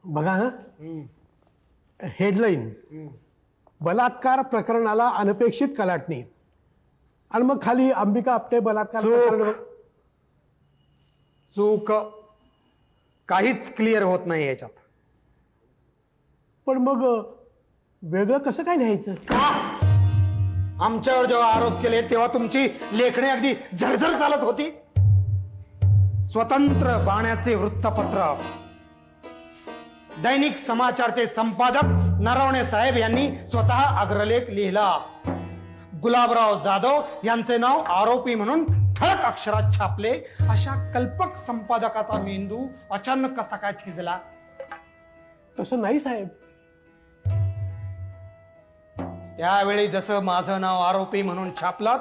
बघा हा हेडलाईन, बलात्कार प्रकरणाला अनपेक्षित कलाटणी, आणि मग खाली अंबिका आपटे बलात्कार प्रकरण. चूक, काहीच क्लिअर होत नाही याच्यात. पण मग वेगळं कसं काय लिहायचं? आमच्यावर जेव्हा आरोप केले तेव्हा तुमची लेखणी अगदी झरझर चालत होती. स्वतंत्र बाण्याचे वृत्तपत्र, दैनिक समाचारचे संपादक नरवणे साहेब यांनी स्वतः अग्रलेख लिहिला. गुलाबराव जाधव यांचे नाव आरोपी म्हणून ठळक अक्षरात छापले. अशा कल्पक संपादकाचा मेंदू अचानक कसा काय थिजला? तसं नाही साहेब. त्यावेळी जसं माझं नाव आरोपी म्हणून छापलं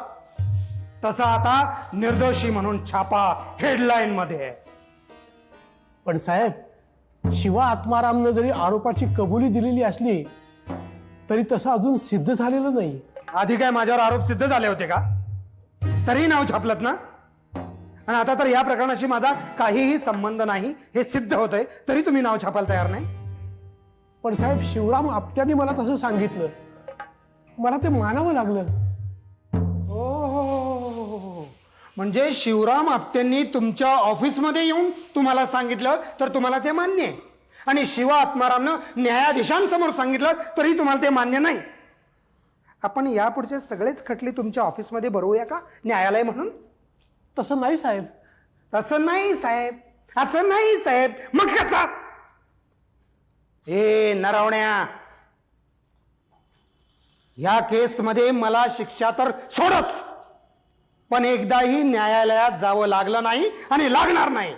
तसं आता निर्दोषी म्हणून छापा हेडलाईन मध्ये. पण साहेब, शिवा आत्मारामनं जरी आरोपाची कबुली दिलेली असली तरी तसं अजून सिद्ध झालेलं नाही. आधी काय माझ्यावर आरोप सिद्ध झाले होते का? तरी नाव छापलत ना. आणि आता तर या प्रकरणाशी माझा काहीही संबंध नाही हे सिद्ध होतंय, तरी तुम्ही नाव छापायला तयार नाही. पण साहेब, शिवराम आपट्यांनी मला तसं सांगितलं, मला ते मानावं लागलं. हो, म्हणजे शिवराम आपटेंनी तुमच्या ऑफिसमध्ये येऊन तुम्हाला सांगितलं तर तुम्हाला ते मान्य आहे, आणि शिवा आत्मारामनं न्यायाधीशांसमोर सांगितलं तरी तुम्हाला ते मान्य नाही. आपण यापुढचे सगळेच खटले तुमच्या ऑफिसमध्ये भरवूया का, न्यायालय म्हणून? तसं नाही साहेब. तसं नाही साहेब, असं नाही साहेब. मग कसा? ए नरवण्या, या केसमध्ये मला शिक्षा तर सोडच, पण एकदाही न्यायालयात जावं लागलं नाही आणि लागणार नाही.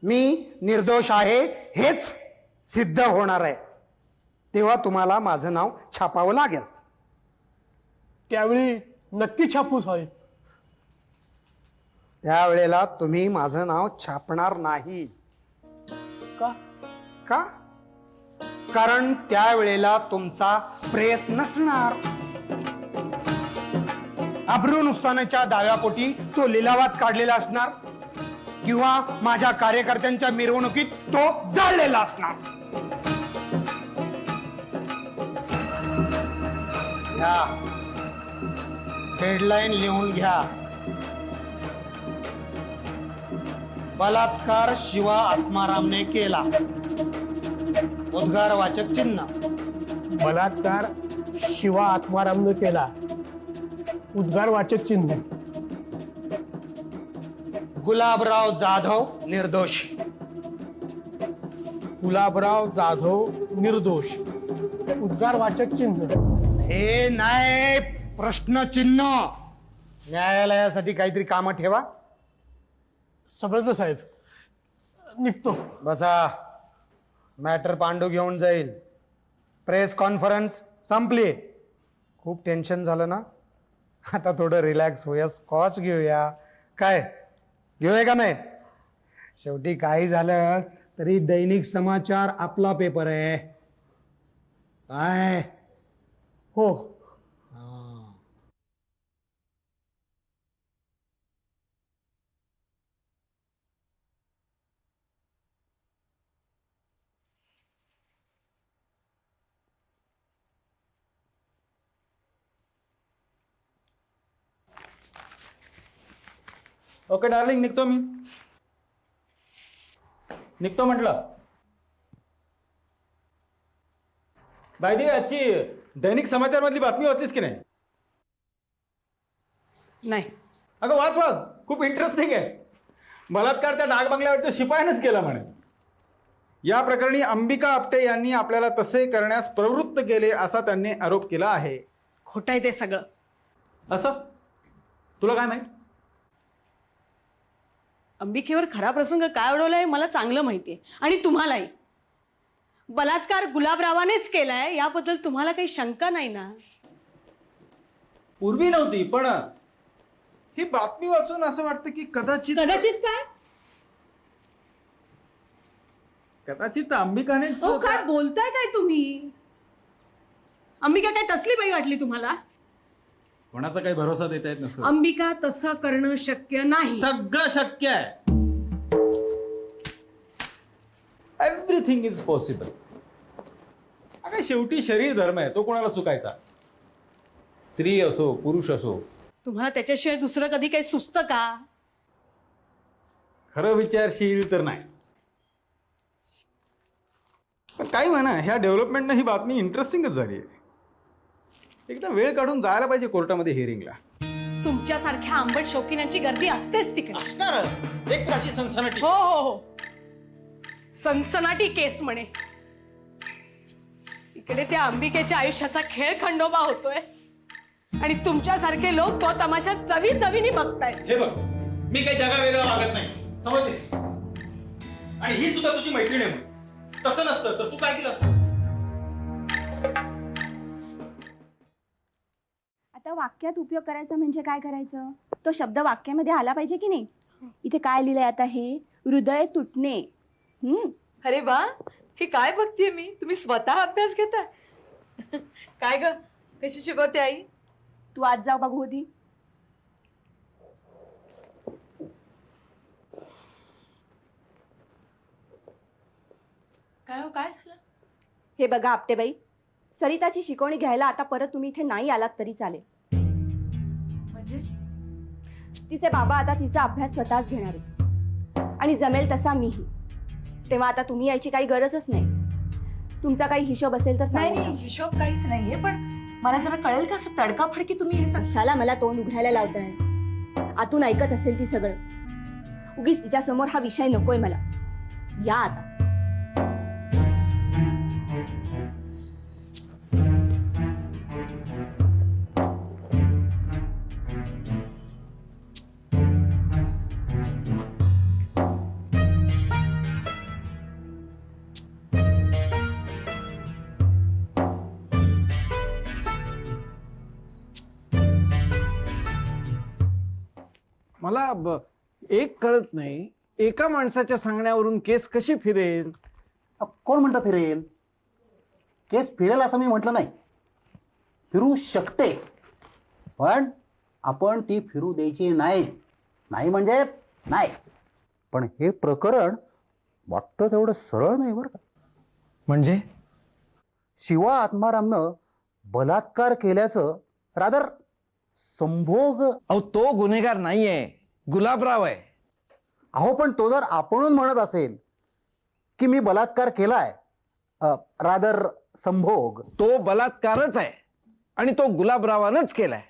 मी निर्दोष आहे हेच सिद्ध होणार आहे, तेव्हा तुम्हाला माझं नाव छापावं लागेल. त्यावेळी नक्की छापू साहेब. त्यावेळेला तुम्ही माझं नाव छापणार नाही. का? का? कारण त्यावेळेला तुमचा प्रेस नसणार. अब्रू नुकसानाच्या दाव्यापोटी तो लिलावात काढलेला असणार, किंवा माझ्या कार्यकर्त्यांच्या मिरवणुकीत तो जाळलेला असणार. घ्या, हेडलाईन लिहून घ्या. बलात्कार शिवा आत्मारामने केला, उद्गारवाचक चिन्ह. बलात्कार शिवा आत्मारामनं केला, उद्गारवाचक चिन्ह. गुलाबराव जाधव निर्दोष. गुलाबराव जाधव निर्दोष, उद्गारवाचक चिन्ह. हे नाही प्रश्नचिन्ह. न्यायालयासाठी काहीतरी कामं ठेवा. समजलं साहेब, निघतो. बसा, मॅटर पांडू घेऊन जाईल. प्रेस कॉन्फरन्स संपली. खूप टेन्शन झालं ना, आता थोडं रिलॅक्स होऊया, स्कॉच घेऊया. काय घेऊया का नाही? शेवटी काही झालं तरी दैनिक समाचार आपला पेपर आहे. काय हो. ओके डार्लिंग, निघतो मी. निघतो म्हटलं. बाय दी, आजची दैनिक समाचार मधली बातमी वाचलीस की नाही? नाही. अगं वाच वाच, खूप इंटरेस्टिंग आहे. बलात्कार त्या डाग बंगल्यावरच्या शिपायानेच केला म्हणे. या प्रकरणी अंबिका आपटे यांनी आपल्याला तसे करण्यास प्रवृत्त केले असा त्यांनी आरोप केला आहे. खोटं आहे ते सगळं. असं तुला काय माहित? अंबिकेवर खरा प्रसंग काय ओढवलाय मला चांगलं माहितीये, आणि तुम्हालाही. बलात्कार गुलाबरावानेच केलाय याबद्दल तुम्हाला काही शंका नाही ना? पूर्वी नव्हती, पण ही बातमी वाचून असं वाटतं की कदाचित अंबिकानेच. काय बोलताय काय तुम्ही? अंबिका काय तसली बाई वाटली तुम्हाला? कोणाचा काही भरोसा देता येत नसतो. अंबिका तसं करणं शक्य नाही. सगळं शक्य आहे. Everything is possible. काय शेवटी शरीर धर्म आहे, तो कोणाला चुकायचा? स्त्री असो पुरुष असो. तुम्हाला त्याच्याशिवाय दुसरं कधी काही सुचतं का? खरं विचारशील तर नाही. पण काय म्हणा, ह्या डेव्हलपमेंटनं ही बातमी इंटरेस्टिंगच झाली आहे. एकदा वेळ काढून जायला पाहिजे कोर्टामध्ये हिअरिंगला. तुमच्यासारख्या आंबट शौकीनांची गर्दी असतेच तिकडे. असणारच. एक तर अशी सनसनाटी. हो हो हो, सनसनाटी केस म्हणे. इकडे त्या अंबिकेच्या आयुष्याचा खेळ खंडोबा होतोय आणि तुमच्यासारखे लोक तो तमाशा चवी चवीने बघतायत. हे बघ, मी काही जगा वेगळा वागत नाही, समजलीस? आणि ही सुद्धा तुझी मैत्रीण आहे. मग तसं नसतं तर तू काय केलं असतं? आता वाक्यात उपयोग करायचा म्हणजे काय करायचं? तो शब्द वाक्यामध्ये आला पाहिजे की नाही? इथे काय लिहिलंय आता? हे हृदय तुटणे. अरे वा, हे काय बघतीये मी? तुम्ही स्वतः अभ्यास घेताय? काय ग, कशी शिकवते आई? तू आज जाऊ बघू होती. काय हो, काय झालं? हे बघा आपटेबाई, सरिताची शिकवणी घ्यायला आता परत तुम्ही इथे नाही आलात तरी चालेल. म्हणजे तिचे बाबा आता तिचा अभ्यास स्वतःच घेणार आहेत आणि जमेल तसा मीही. तेव्हा आता तुम्ही यायची काही गरजच नाही. तुमचा काही हिशोब असेल तर नाही सांगा. नाही, हिशोब काहीच नाहीये, पण मला जरा कळेल का असं तडकाफडकी तुम्ही हे सगळं? कशाला मला तोंड उघडायला लावताय? आतून ऐकत असेल ती सगळं. उगीच तिच्या समोर हा विषय नकोय मला. या आता. मला एक कळत नाही, एका माणसाच्या सांगण्यावरून केस कशी फिरेल? कोण म्हणतं फिरेल? केस फिरेल असं मी म्हटलं नाही. फिरू शकते, पण आपण ती फिरू द्यायची नाही. नाही म्हणजे नाही. पण हे प्रकरण वाटतं तेवढं सरळ नाही बरं का. म्हणजे शिवा आत्मारामनं बलात्कार केल्याचं रादर संभोग. अहो, तो गुन्हेगार नाहीये, गुलाबराव आहे. अहो, पण तो जर आपणून म्हणत असेल की मी बलात्कार केलाय, रादर संभोग. तो बलात्कारच आहे आणि तो गुलाबरावानंच केलाय.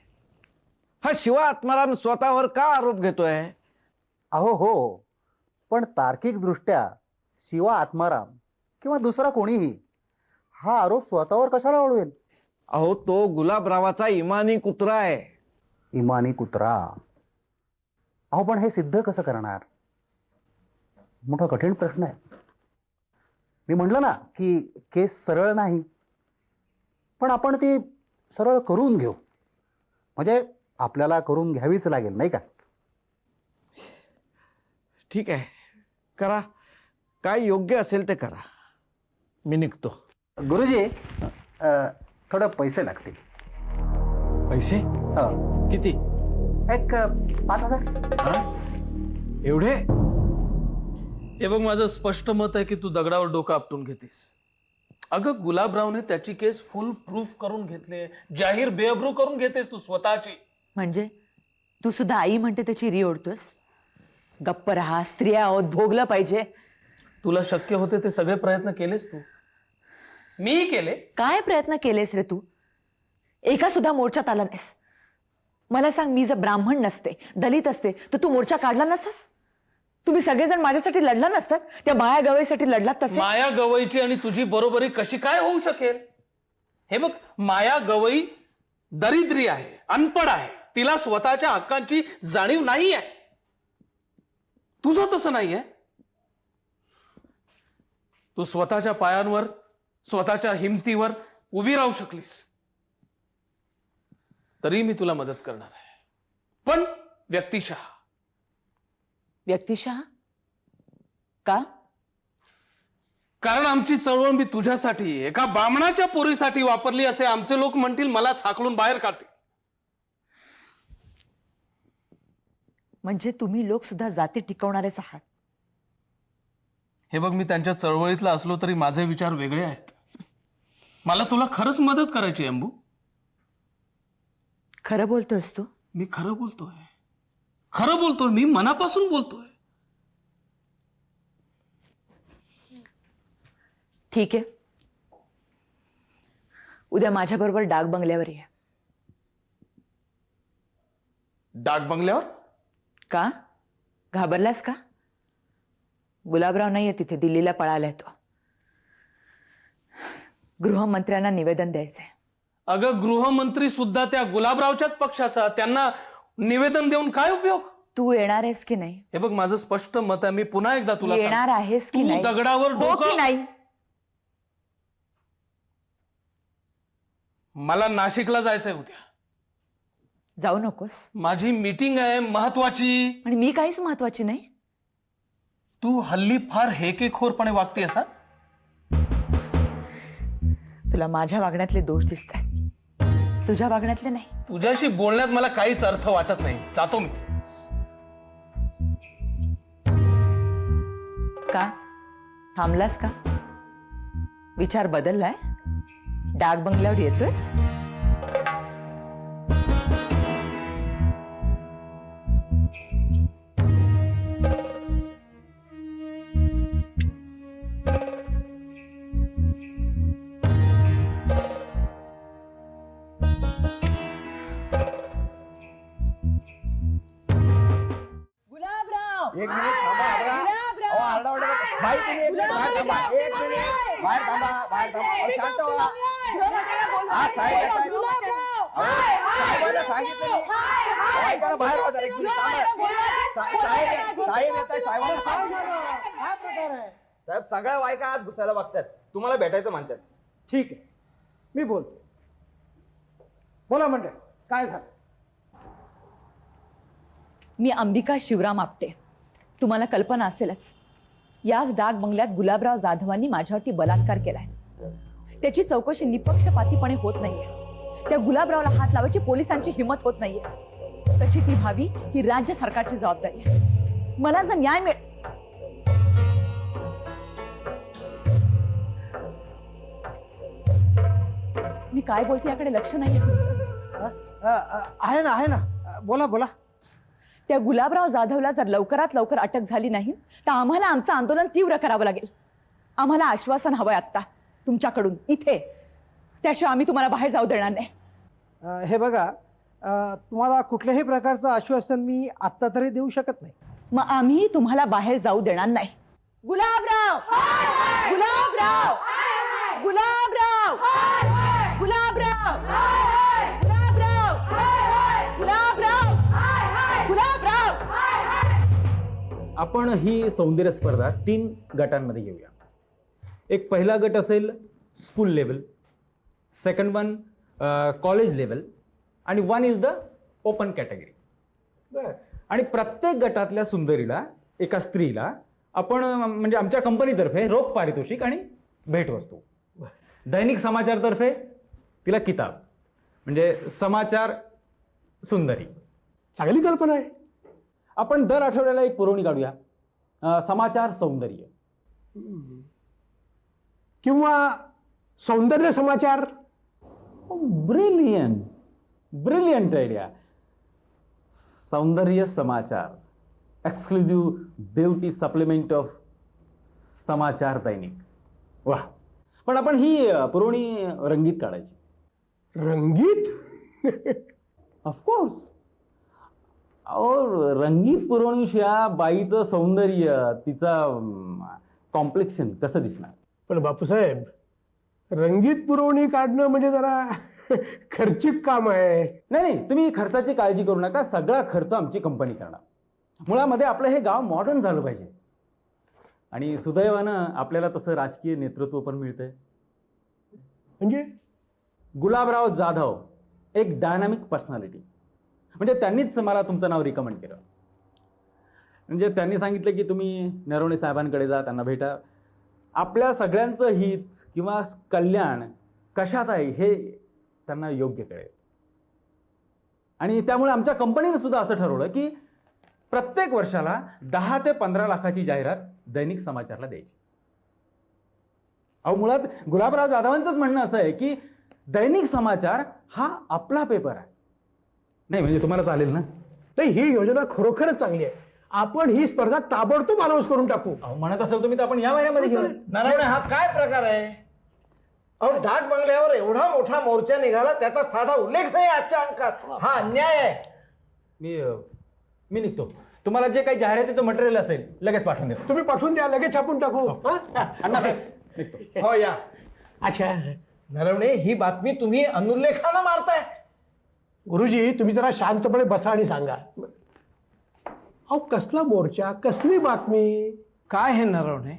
हा शिवा आत्माराम स्वतःवर का आरोप घेतोय? अहो हो, पण तार्किकदृष्ट्या शिवा आत्माराम किंवा दुसरा कोणीही हा आरोप स्वतःवर कशाला ओढवेल? अहो, तो गुलाबरावाचा इमानी कुत्रा आहे. इमानी कुत्रा? अहो, पण हे सिद्ध कसं करणार? मोठा कठीण प्रश्न आहे. मी म्हटलं ना की केस सरळ नाही, पण आपण ती सरळ करून घेऊ. म्हणजे आपल्याला करून घ्यावीच लागेल, नाही का? ठीक आहे, करा. काय योग्य असेल ते करा. मी निघतो. गुरुजी, थोडं पैसे लागतील. पैसे? हो, किती? एक 5,000. हा? एवढे? हे बघ, माझं स्पष्ट मत आहे की तू दगडावर डोकं आपटून घेतेस. अगं, गुलाबरावने त्याची केस फुल प्रूफ करून घेतले, जाहीर बेअब्रू करून घेतेस तू स्वतःची. म्हणजे तू सुद्धा आई म्हणते त्याची री ओढतोस? गप्प राहा, स्त्रिया आहोत, भोगलं पाहिजे. तुला शक्य होते ते सगळे प्रयत्न केलेस तू, मीही केले. काय प्रयत्न केलेस रे तू? एका सुद्धा मोर्चात आला नाहीस. मला सांग, मी जर ब्राह्मण नसते, दलित असते, तर तू मोर्चा काढला नसतास? तुम्ही सगळेजण माझ्यासाठी लढला नसतात? त्या माया गवईसाठी लढलात तसे? माया गवईची आणि तुझी बरोबरी कशी काय होऊ शकेल? हे बघ, माया गवई दरिद्री आहे, अनपड आहे, तिला स्वतःच्या हक्कांची जाणीव नाही आहे. तुझं तसं नाहीये. तू स्वतःच्या पायांवर, स्वतःच्या हिमतीवर उभी राहू शकलीस. तरी मी तुला मदत करणार आहे, पण व्यक्तिशः. व्यक्तिशः? का? कारण आमची चळवळ मी तुझ्यासाठी, एका बामणाच्या पोरीसाठी वापरली असे आमचे लोक म्हणतील, मलाच हाकलून बाहेर काढतील. म्हणजे तुम्ही लोक सुद्धा जाती टिकवणारेच आहात. हे बघ, मी त्यांच्या चळवळीतला असलो तरी माझे विचार वेगळे आहेत. मला तुला खरंच मदत करायची आहे अंबू. खरं बोलतोयस तू? मी खरं बोलतोय, मी मनापासून बोलतोय. ठीक आहे, उद्या माझ्याबरोबर डाक बंगल्यावर ये. डाक बंगल्यावर? का घाबरलास का? गुलाबराव नाहीये तिथे, दिल्लीला पळालाय तो. गृहमंत्र्यांना निवेदन द्यायचंय. अगं, गृहमंत्री सुद्धा त्या गुलाबरावच्याच पक्षाचा, त्यांना निवेदन देऊन काय उपयोग? तू येणार आहेस की नाही? हे बघ, माझं स्पष्ट मत आहे. मी पुन्हा एकदा तुला येणार आहेस की तू नाही? दगडावर हो डोकं की नाही? मला नाशिकला जायचंय उद्या. जाऊ नकोस. माझी मीटिंग आहे महत्वाची. आणि मी काहीच महत्वाची नाही. तू हल्ली फार हेकेखोरपणे वागतेस. तुला माझ्या वागण्यातले दोष दिसत आहेत, तुझ्या वागण्यातले नाही. तुझ्याशी बोलण्यात मला काहीच अर्थ वाटत नाही. जातो मी. का थांबलास का? विचार बदललाय? डाक बंगल्यावर येतोयस? एक मिनिट थांबा. अहो, आरडाओरडा नको. बाई, तुम्ही एक मिनिट बाहेर थांबा. एक मिनिट बाहेर थांबा. अहो, शांत व्हा. हा, साहेब येत आहेत. अहो, साहेबांना सांगितलं मी. अहो, ऐका ना, बाहेर व्हा जरा. एक मिनिट थांबा. साहेब येत आहेत. साहेबांना सांगितलं. साहेब, सगळ्या बायका आत घुसायला बघतात, तुम्हाला भेटायचं म्हणतात. ठीक आहे, मी बोलतो. बोला मंडळ, काय झालं? मी अंबिका शिवराम आपटे. तुम्हाला कल्पना असेलच, याच डाक बंगल्यात गुलाबराव जाधवांनी माझ्यावरती बलात्कार केलाय. त्याची चौकशी निपक्षपातीपणे होत नाहीये. त्या गुलाबरावला हात लावायची पोलिसांची हिंमत होत नाहीये. तशी ती व्हावी ही राज्य सरकारची जबाबदारी आहे. मला जर न्याय मिळ मी काय बोलते याकडे लक्ष नाहीये तुमचं? आहे ना, बोला बोला. त्या गुलाबराव जाधवला जर लवकरात लवकर अटक झाली नाही तर आम्हाला आमचं आंदोलन तीव्र करावं लागेल. आम्हाला आश्वासन हवंय आत्ता तुमच्याकडून इथे, त्याशिवाय आम्ही तुम्हाला बाहेर जाऊ देणार नाही. हे बघा, तुम्हाला कुठल्याही प्रकारचं आश्वासन मी आत्ता तरी देऊ शकत नाही. मग आम्ही तुम्हाला बाहेर जाऊ देणार नाही. गुलाबराव, गुलाबराव, गुलाबराव, गुलाबराव, गुलाबराव, गुलाबराव, गुलाबराव. आपण ही सौंदर्य स्पर्धा 3 गटांमध्ये घेऊया. एक पहिला गट असेल school level, second one college level, आणि 1 इज द ओपन कॅटेगरी. आणि प्रत्येक गटातल्या सुंदरीला, एका स्त्रीला आपण म्हणजे आमच्या कंपनीतर्फे रोख पारितोषिक आणि भेटवस्तू. दैनिक समाचारतर्फे तिला किताब, म्हणजे समाचार सुंदरी. चांगली कल्पना आहे. आपण दर आठवड्याला एक पुरवणी काढूया, समाचार सौंदर्य किंवा सौंदर्य समाचार. Brilliant, brilliant idea. सौंदर्य समाचार, एक्सक्लुझिव्ह ब्युटी सप्लिमेंट ऑफ समाचार दैनिक. वा. पण आपण ही पुरवणी रंगीत काढायची. रंगीत? ऑफकोर्स. अहो, रंगीत पुरवणीशिवाय बाईचं सौंदर्य, तिचा कॉम्प्लेक्शन कसं दिसणार? पण बापूसाहेब, रंगीत पुरवणी काढणं म्हणजे जरा खर्चिक काम आहे. नाही, तुम्ही खर्चाची काळजी करू नका. सगळा खर्च आमची कंपनी करणार. मुळामध्ये आपलं हे गाव मॉडर्न झालं पाहिजे. आणि सुदैवानं आपल्याला तसं राजकीय नेतृत्व पण मिळतंय. म्हणजे गुलाबराव जाधव एक डायनामिक पर्सनॅलिटी. म्हणजे त्यांनीच मला तुमचं नाव रिकमेंड केलं. म्हणजे त्यांनी सांगितलं की तुम्ही नरवणे साहेबांकडे जा, त्यांना भेटा. आपल्या सगळ्यांचं हित किंवा कल्याण कशात आहे हे त्यांना योग्य कळेल. आणि त्यामुळे आमच्या कंपनीने सुद्धा असं ठरवलं की प्रत्येक वर्षाला 10 ते 15 लाखाची जाहिरात दैनिक समाचारला द्यायची. अहो, मुळात गुलाबराव जाधवांचंच म्हणणं असं आहे की दैनिक समाचार हा आपला पेपर आहे. नाही म्हणजे तुम्हाला चालेल ना? नाही, ही योजना खरोखरच चांगली आहे. आपण ही स्पर्धा ताबडतोब अनाऊन्स करून टाकू. अहो, म्हणत असेल तुम्ही तर आपण या महिन्यामध्ये घेऊ. नारायण, हा काय प्रकार आहे? अहो, डाक बंगल्यावर एवढा मोठा मोर्चा निघाला, त्याचा साधा उल्लेख नाही आजच्या अंकात. हा अन्याय आहे. मी निघतो. तुम्हाला जे काही जाहिरातीचं मटेरियल असेल लगेच पाठवून देतो. तुम्ही पाठवून द्या, लगेच छापून टाकू. अण्णासाहेब, निघतो. हो या. अच्छा नरवणे, ही बातमी तुम्ही अनुल्लेखानं मारताय. गुरुजी, तुम्ही जरा शांतपणे बसा आणि सांगा. अहो, कसला मोर्चा, कसली बातमी? काय हे नरवणे?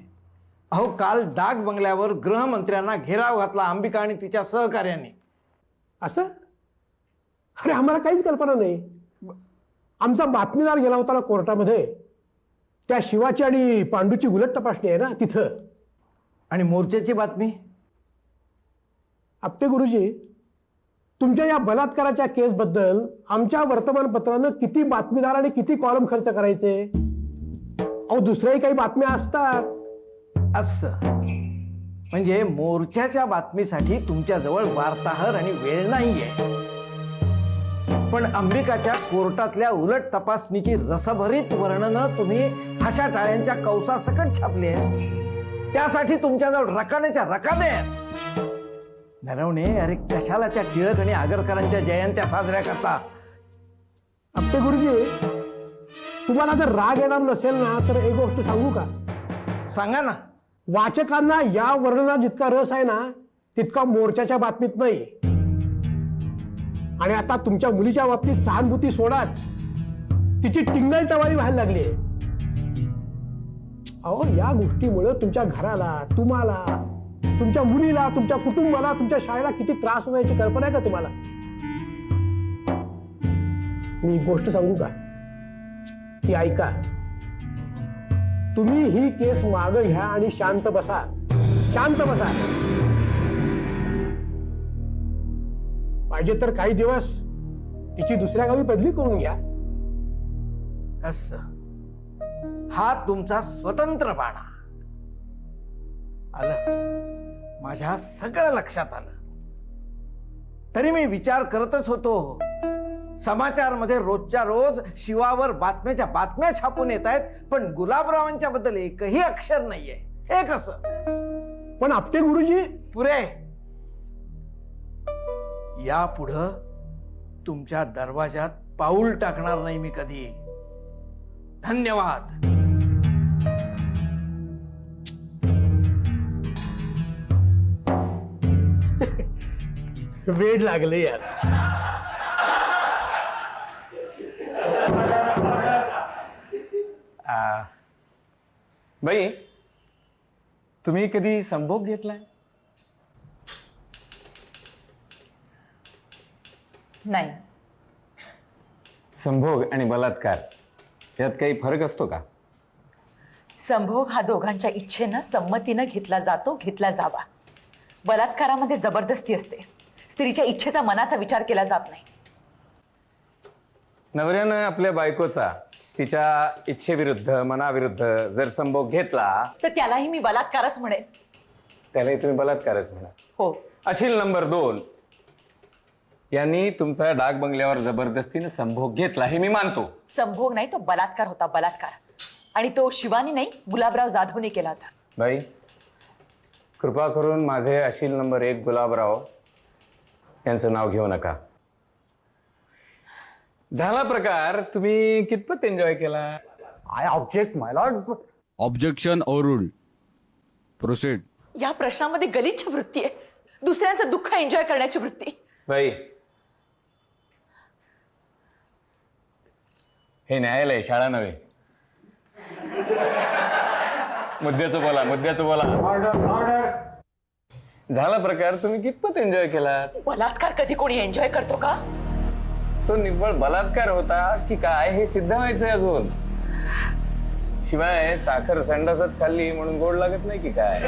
अहो, काल डाक बंगल्यावर गृहमंत्र्यांना घेराव घातला अंबिका आणि तिच्या सहकार्याने. असं? अरे, आम्हाला काहीच कल्पना नाही. आमचा बातमीदार गेला होता ना कोर्टामध्ये, त्या शिवाची आणि पांडूची उलट तपासणी आहे ना तिथं. आणि मोर्चाची बातमी? आपटे गुरुजी, तुमच्या या बलात्काराच्या केसबद्दल आमच्या वर्तमानपत्रानं किती बातमीदार आणि किती कॉलम खर्च करायचे? अहो, दुसऱ्याही काही बातम्या असतात. असं म्हणजे मोर्चाच्या बातमीसाठी तुमच्याजवळ वार्ताहर आणि वेळ नाहीये. पण अंबिकाच्या कोर्टातल्या उलट तपासणीची रसभरीत वर्णनं तुम्ही हशा टाळ्यांच्या कौसासकट छापली आहे. त्यासाठी तुमच्याजवळ रकानेच्या रकाने आहेत. नरवणे, अरे कशाला त्या टिळक आणि आगरकरांच्या जयंत्या साजऱ्या करता? आपटे गुरुजी, तुम्हाला जर राग येणार नसेल ना तर एक गोष्ट सांगू का? सांगा ना. वाचकांना या वर्णनात जितका रस आहे ना तितका मोर्चाच्या बातमीत नाही. आणि आता तुमच्या मुलीच्या बाबतीत सहानुभूती सोडाच, तिची टिंगल टवाळी व्हायला लागली. अहो, या गोष्टीमुळे तुमच्या घराला, तुम्हाला, तुमच्या मुलीला, तुमच्या कुटुंबाला, तुमच्या शाळेला किती त्रास होण्याची कल्पना आहे का तुम्हाला? मी एक गोष्ट सांगू का? ती ऐका. तुम्ही ही केस मागं घ्या आणि शांत बसा. शांत बसा. पाहिजे तर काही दिवस तिची दुसऱ्या गावी बदली करून घ्या. असं, हा तुमचा स्वतंत्र बाणा. आलं, माझ्या सगळं लक्षात आलं. तरी मी विचार करतच होतो, समाचारमध्ये रोजच्या रोज शिवावर बातम्याच्या बातम्या छापून येत आहेत, पण गुलाबरावांच्या बद्दल एकही अक्षर नाहीये. हे कसं? पण आपटे गुरुजी, पुरे. यापुढं तुमच्या दरवाजात पाऊल टाकणार नाही मी कधी. धन्यवाद. वेड लागले यार. बाई, तुम्ही कधी संभोग घेतलाय? नाही. संभोग आणि बलात्कार यात काही फरक असतो का? संभोग हा दोघांच्या इच्छेनं, संमतीनं घेतला जातो, घेतला जावा. बलात्कारामध्ये जबरदस्ती असते. स्त्रीच्या इच्छेचा, मनाचा विचार केला जात नाही. नवऱ्यानं आपल्या बायकोचा तिच्या इच्छेविरुद्ध, मनाविरुद्ध जर संभोग घेतला तर त्यालाही मी बलात्कारच म्हणेन. त्यालाही तुम्ही बलात्कारच म्हणा. हो. अशील नंबर 2 यांनी तुमचा डाक बंगल्यावर जबरदस्तीने संभोग घेतला हे मी मानतो. संभोग नाही, तो बलात्कार होता, बलात्कार. आणि तो शिवानी नाही, गुलाबराव जाधवने केला होता. बाई, कृपा करून माझे अशील नंबर 1 गुलाबराव यांचं नाव घेऊ नका. झाला प्रकार, तुम्ही कितपत एन्जॉय केला? I object my lord. Objection overruled. Proceed. या प्रश्नामध्ये गलिच्छ वृत्ती आहे, दुसऱ्यांचं दुःख एन्जॉय करण्याची वृत्ती. बाई, हे न्यायालय, शाळा नव्हे. मुद्द्याचं बोला, मुद्द्याचं बोला. झाला प्रकार, तुम्ही कितपत एन्जॉय केला? बलात्कार कधी कोणी एन्जॉय करतो का? तो निव्वळ बलात्कार होता की काय हे सिद्ध व्हायचंय अजून. शिवाय साखर संडासात खाल्ली म्हणून गोड लागत नाही की काय?